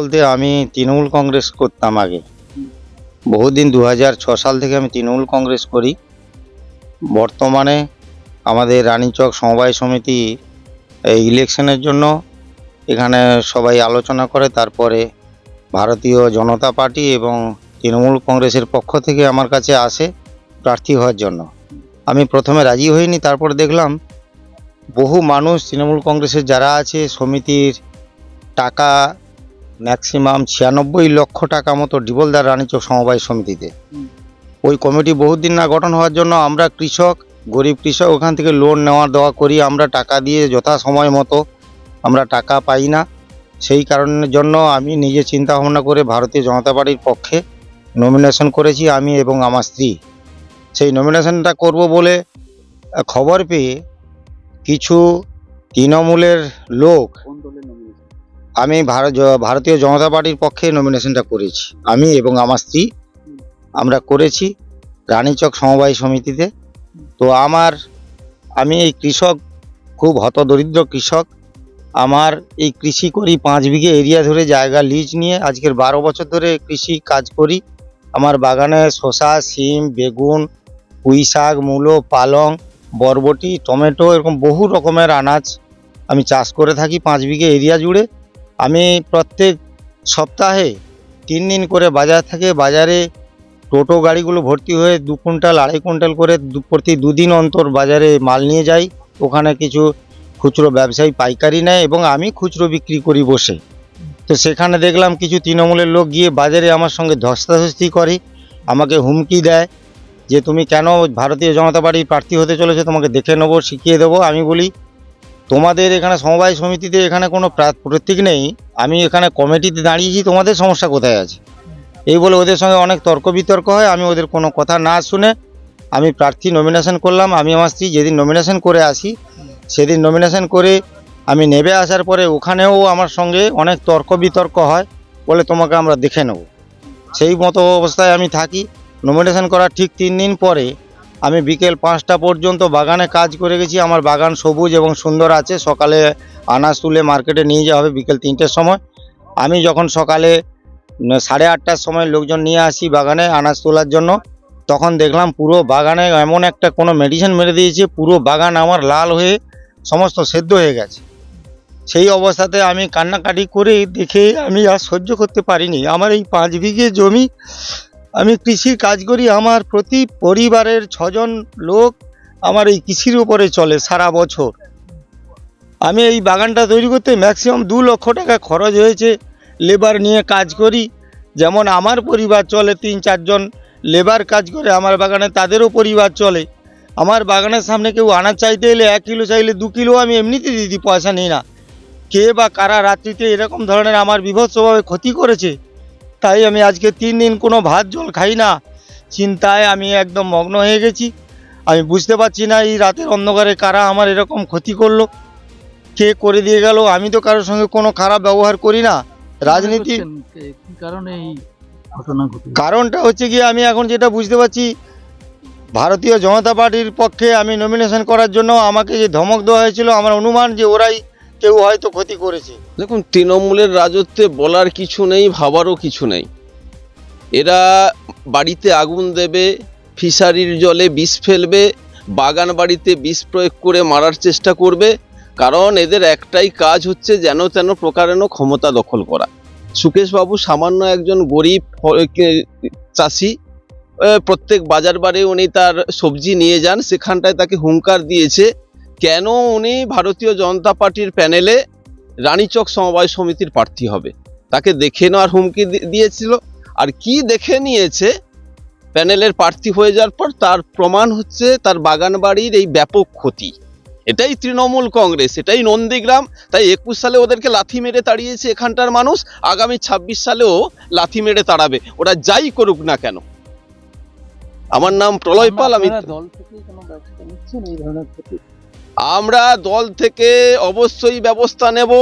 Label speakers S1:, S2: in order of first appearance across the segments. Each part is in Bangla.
S1: বলতে আমি তৃণমূল কংগ্রেস করতাম আগে। বহুদিন 2006 সাল থেকে আমি তৃণমূল কংগ্রেস করি। বর্তমানে আমাদের রানীচক সমবায় সমিতি এই ইলেকশনের জন্য এখানে সবাই আলোচনা করে, তারপরে ভারতীয় জনতা পার্টি এবং তৃণমূল কংগ্রেসের পক্ষ থেকে আমার কাছে আসে প্রার্থী হওয়ার জন্য। আমি প্রথমে রাজি হইনি, তারপরে দেখলাম বহু মানুষ তৃণমূল কংগ্রেসের যারা আছে সমিতির টাকা ম্যাক্সিমাম 96 লক্ষ টাকা মতো ডিবলদার রানীচক সমবায় সমিতিতে। ওই কমিটি বহুদিন না গঠন হওয়ার জন্য আমরা কৃষক, গরিব কৃষক, ওখান থেকে লোন নেওয়া দেওয়া করি, আমরা টাকা দিয়ে যথা সময় মতো আমরা টাকা পাই না। সেই কারণের জন্য আমি নিজে চিন্তা ভাবনা করে ভারতীয় জনতা পার্টির পক্ষে নমিনেশন করেছি আমি এবং আমার স্ত্রী। সেই নমিনেশনটা করব বলে খবর পেয়ে কিছু তৃণমূলের লোক, আমি ভারতীয় জনতা পার্টির পক্ষে নমিনেশনটা করেছি আমি এবং আমার স্ত্রী, আমরা করেছি রানীচক সমবায় সমিতিতে। তো আমি এই কৃষক, খুব হতদরিদ্র কৃষক। আমার এই কৃষি করি 5 বিঘে এরিয়া ধরে জায়গা লিজ নিয়ে, আজকের 12 বছর ধরে কৃষি কাজ করি। আমার বাগানে শসা, শিম, বেগুন, পুঁই শাক, মূলো, পালং, বরবটি, টমেটো, এরকম বহু রকমের আনাজ আমি চাষ করে থাকি 5 বিঘে এরিয়া জুড়ে। আমি প্রত্যেক সপ্তাহে 3 দিন করে বাজার থাকে, বাজারে টোটো গাড়িগুলো ভর্তি হয়ে 2 কুইন্টাল 2.5 কুইন্টাল করে প্রতি 2 দিন অন্তর বাজারে মাল নিয়ে যাই। ওখানে কিছু খুচরো ব্যবসায়ী পাইকারি নেয় এবং আমি খুচরো বিক্রি করি বসে। তো সেখানে দেখলাম কিছু তৃণমূলের লোক গিয়ে বাজারে আমার সঙ্গে ধস্তাধস্তি করে, আমাকে হুমকি দেয় যে তুমি কেন ভারতীয় জনতা পার্টির প্রার্থী হতে চলেছো, তোমাকে দেখে নেবো, শিখিয়ে দেবো। আমি বলি তোমাদের এখানে সমবায় সমিতিতে এখানে কোনো প্রতীক নেই, আমি এখানে কমিটিতে দাঁড়িয়েছি, তোমাদের সমস্যা কোথায় আছে? এই বলে ওদের সঙ্গে অনেক তর্ক বিতর্ক হয়। আমি ওদের কোনো কথা না শুনে আমি প্রার্থী নমিনেশন করলাম। আমি আমার স্ত্রী যেদিন নমিনেশন করে আসি, সেদিন নমিনেশন করে আমি নেবে আসার পরে ওখানেও আমার সঙ্গে অনেক তর্ক বিতর্ক হয়, বলে তোমাকে আমরা দেখে নেব। সেই মতো অবস্থায় আমি থাকি। নমিনেশন করার ঠিক 3 দিন পরে আমি বিকেল 5টা পর্যন্ত বাগানে কাজ করে গেছি। আমার বাগান সবুজ এবং সুন্দর আছে। সকালে আনাজ তুলে মার্কেটে নিয়ে যাওয়া হবে বিকেল 3টের সময়। আমি যখন সকালে 8:30টার সময় লোকজন নিয়ে আসি বাগানে আনাজ তোলার জন্য, তখন দেখলাম পুরো বাগানে এমন একটা কোনো মেডিসিন মেরে দিয়েছে, পুরো বাগান আমার লাল হয়ে সমস্ত সেদ্ধ হয়ে গেছে। সেই অবস্থাতে আমি কান্নাকাটি করে দেখে আমি আর সহ্য করতে পারিনি। আমার এই 5 বিঘে জমি, আমি কৃষির কাজ করি। আমার প্রতি পরিবারের 6 জন লোক আমার এই কৃষির উপরে চলে সারা বছর। আমি এই বাগানটা তৈরি করতে ম্যাক্সিমাম 2 লক্ষ টাকা খরচ হয়েছে। লেবার নিয়ে কাজ করি, যেমন আমার পরিবার চলে, 3-4 জন লেবার কাজ করে আমার বাগানে, তাদেরও পরিবার চলে। আমার বাগানের সামনে কেউ আনাজ চাইতে এলে 1 কিলো চাইলে 2 কিলো আমি এমনিতে দিয়ে দিই, পয়সা নিই না। কে বা কারা রাত্রিতে এরকম ধরনের আমার বিভৎসভাবে ক্ষতি করেছে, তাই আমি আজকে 3 দিন কোনো ভাত জল খাই না। চিন্তায় আমি একদম মগ্ন হয়ে গেছি। আমি বুঝতে পারছি না এই রাতের অন্ধকারে কারা আমার এরকম ক্ষতি করলো, কে করে দিয়ে গেল। আমি তো কারোর সঙ্গে কোনো খারাপ ব্যবহার করি না। রাজনীতি কারণটা হচ্ছে কি, আমি এখন যেটা বুঝতে পারছি, ভারতীয় জনতা পার্টির পক্ষে আমি নমিনেশন করার জন্য আমাকে যে ধমক দেওয়া হয়েছিল, আমার অনুমান যে ওরাই কেউ হয়তো ক্ষতি করেছে।
S2: দেখুন, তৃণমূলের রাজত্বে বলার কিছু নেই, ভাবারও কিছু নেই। এরা বাড়িতে আগুন দেবে, ফিশারির জলে বিষ ফেলবে, বাগান বাড়িতে বিষ প্রয়োগ করে মারার চেষ্টা করবে। কারণ এদের একটাই কাজ হচ্ছে যেন তেন প্রকারেণ ক্ষমতা দখল করা। সুকেশবাবু সামান্য একজন গরিব চাষি, প্রত্যেক বাজার বারে উনি তার সবজি নিয়ে যান, সেখানটায় তাকে হুঙ্কার দিয়েছে কেন উনি ভারতীয় জনতা পার্টির প্যানেলে রানীচক সমবায় সমিতির প্রার্থী হবে। তাকে দেখে নেওয়ার হুমকি দিয়েছিল। আর কি দেখে নিয়েছে, প্যানেলের প্রার্থী হয়ে যাওয়ার পর তার প্রমাণ হচ্ছে তার বাগান বাড়ির এই ব্যাপক ক্ষতি। এটাই তৃণমূল কংগ্রেস, এটাই নন্দীগ্রাম। তাই 21 সালে ওদেরকে লাথি মেরে তাড়িয়েছে এখানটার মানুষ, আগামী 26 সালেও লাথি মেরে তাড়াবে, ওরা যাই করুক না কেন। আমার নাম প্রলয় পাল। আমরা দল থেকে অবশ্যই ব্যবস্থা নেব।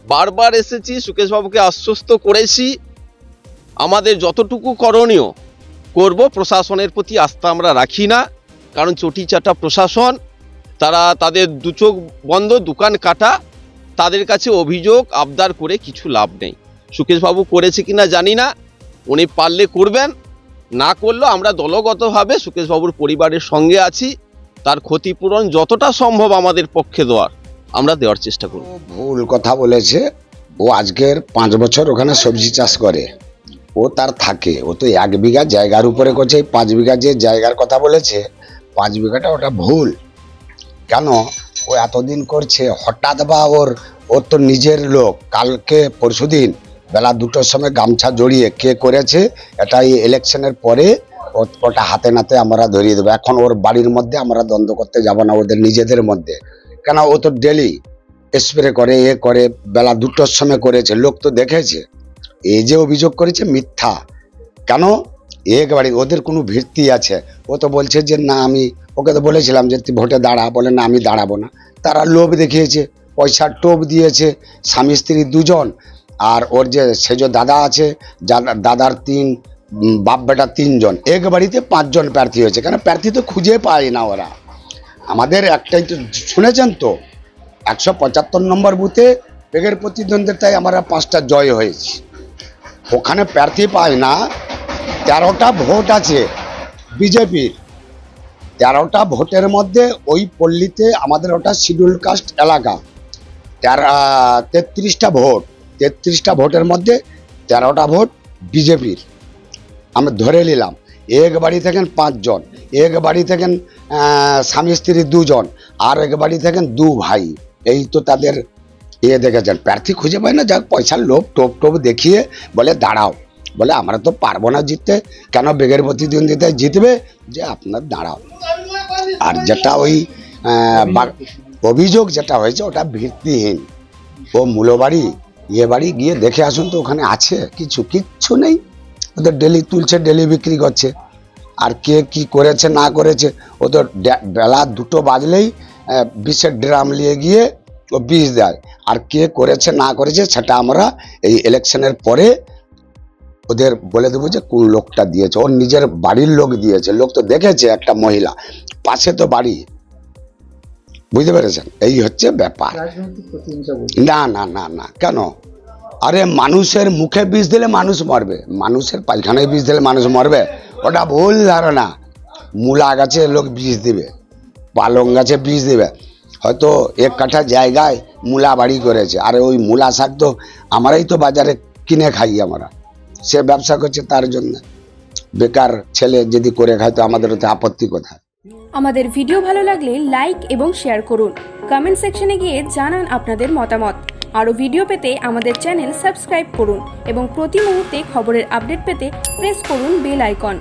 S2: বারবার এসেছি, সুকেশবাবুকে আশ্বস্ত করেছি, আমাদের যতটুকু করণীয় করব। প্রশাসনের প্রতি আস্থা আমরা রাখি না, কারণ চটিচাটা প্রশাসন, তারা তাদের 2 চোখ বন্ধ, দোকান কাটা, তাদের কাছে অভিযোগ আবদার করে কিছু লাভ নেই। সুকেশবাবু করেছে কিনা জানি না, উনি পারলে করবেন, না করলেও আমরা দলগতভাবে সুকেশবাবুর পরিবারের সঙ্গে আছি। তার ক্ষতিপূরণ যতটা সম্ভব আমাদের পক্ষে দেওয়ার আমরা দেওয়ার চেষ্টা করব।
S3: ও ভুল কথা বলেছে। ও আজকের 5 বছর ওখানে সবজি চাষ করে, ও তার থাকে, ও তো 1 বিঘা জায়গার উপরে করছে। এই 5 বিঘা যে জায়গার কথা বলেছে, 5 বিঘাটা ওটা ভুল। কেন ও এতদিন করছে, হঠাৎ বা ওর তো নিজের লোক কালকে পরশুদিন বেলা 2টোর সময় গামছা জড়িয়ে কে করেছে, এটা এই ইলেকশনের পরে ওটা হাতে নাতে আমরা ধরিয়ে দেবো। এখন ওর বাড়ির মধ্যে আমরা দ্বন্দ্ব করতে যাব না, ওদের নিজেদের মধ্যে। কেন ও তো ডেলি স্প্রে করে, এ করে, বেলা 2টোর সময় করেছে, লোক তো দেখেছে। এই যে অভিযোগ করেছে মিথ্যা। কেন একবারে ওদের কোনো ভিত্তি আছে? ও তো বলছে যে না, আমি ওকে তো বলেছিলাম যে তুই ভোটে দাঁড়া, বলে না আমি দাঁড়াবো না। তারা লোভ দেখিয়েছে, পয়সার টোপ দিয়েছে, স্বামী স্ত্রী দুজন। আর ওর যে সেজ দাদা আছে, দাদার 3 বাপ বেটা 3 জন, এক বাড়িতে 5 জন প্রার্থী হয়েছে। কেন প্রার্থী তো খুঁজে পায় না ওরা। আমাদের একটাই তো শুনেছেন তো, 175 নম্বর বুথে বেগের প্রতিদ্বন্দ্বিতায় আমরা 5টা জয় হয়েছি। ওখানে প্রার্থী পায় না। 13টা ভোট আছে বিজেপির। 13টা ভোটের মধ্যে ওই পল্লীতে আমাদের ওটা শিডিউল কাস্ট এলাকা, 33টা ভোট। 33টা ভোটের মধ্যে 13টা ভোট বিজেপির। আমরা ধরে নিলাম এক বাড়ি থাকেন 5 জন, এক বাড়ি থাকেন স্বামী স্ত্রী 2 জন, আর এক বাড়ি থাকেন 2 ভাই। এই তো তাদের দেখেছেন, প্রার্থী খুঁজে পায় না। যাক, পয়সার লোভ টোপ দেখিয়ে বলে দাঁড়াও, বলে আমরা তো পারবো না জিততে। কেন বেগের প্রতিদ্বন্দ্বিতায় জিতবে, যে আপনার দাঁড়াও। আর যেটা ওই অভিযোগ যেটা হয়েছে ওটা ভিত্তিহীন। ও মূলবাড়ি বাড়ি গিয়ে দেখে আসুন তো, ওখানে আছে কিচ্ছু নেই। ওদের ডেলি তুলছে, ডেলি বিক্রি করছে। আর কে কি করেছে না করেছে, ওদের বেলা 2টো বাজলেই বিষের ড্রাম নিয়ে গিয়ে ও বিষ দেয়। আর কে করেছে না করেছে সেটা আমরা এই ইলেকশনের পরে ওদের বলে দেবো যে কোন লোকটা দিয়েছে। ওর নিজের বাড়ির লোক দিয়েছে, লোক তো দেখেছে, একটা মহিলা পাশে তো বাড়ি। বুঝতে পেরেছেন? এই হচ্ছে ব্যাপার। না না না না, কেন? আরে মানুষের মুখে বিষ দিলে মানুষ মরবে, মানুষের পায়খানায় বিষ দিলে মানুষ মরবে? ওটা ভুল ধারণা। মূলা গাছে লোক বিষ দিবে, পালং গাছে বিষ দিবে। হয়তো 1 কাঠা জায়গায় মূলা বাড়ি করেছে, আর ওই মূলা শাক তো আমরাই তো বাজারে কিনে খাই আমরা। সে ব্যবসা করছে, তার জন্য বেকার ছেলে যদি করে খায় তো আমাদের ওতে আপত্তি কোথায়?
S4: আমাদের ভিডিও ভালো লাগলে লাইক এবং শেয়ার করুন। কমেন্ট সেকশনে গিয়ে জানান আপনাদের মতামত। আরও ভিডিও পেতে আমাদের চ্যানেল সাবস্ক্রাইব করুন এবং প্রতি মুহূর্তে খবরের আপডেট পেতে প্রেস করুন বেল আইকন।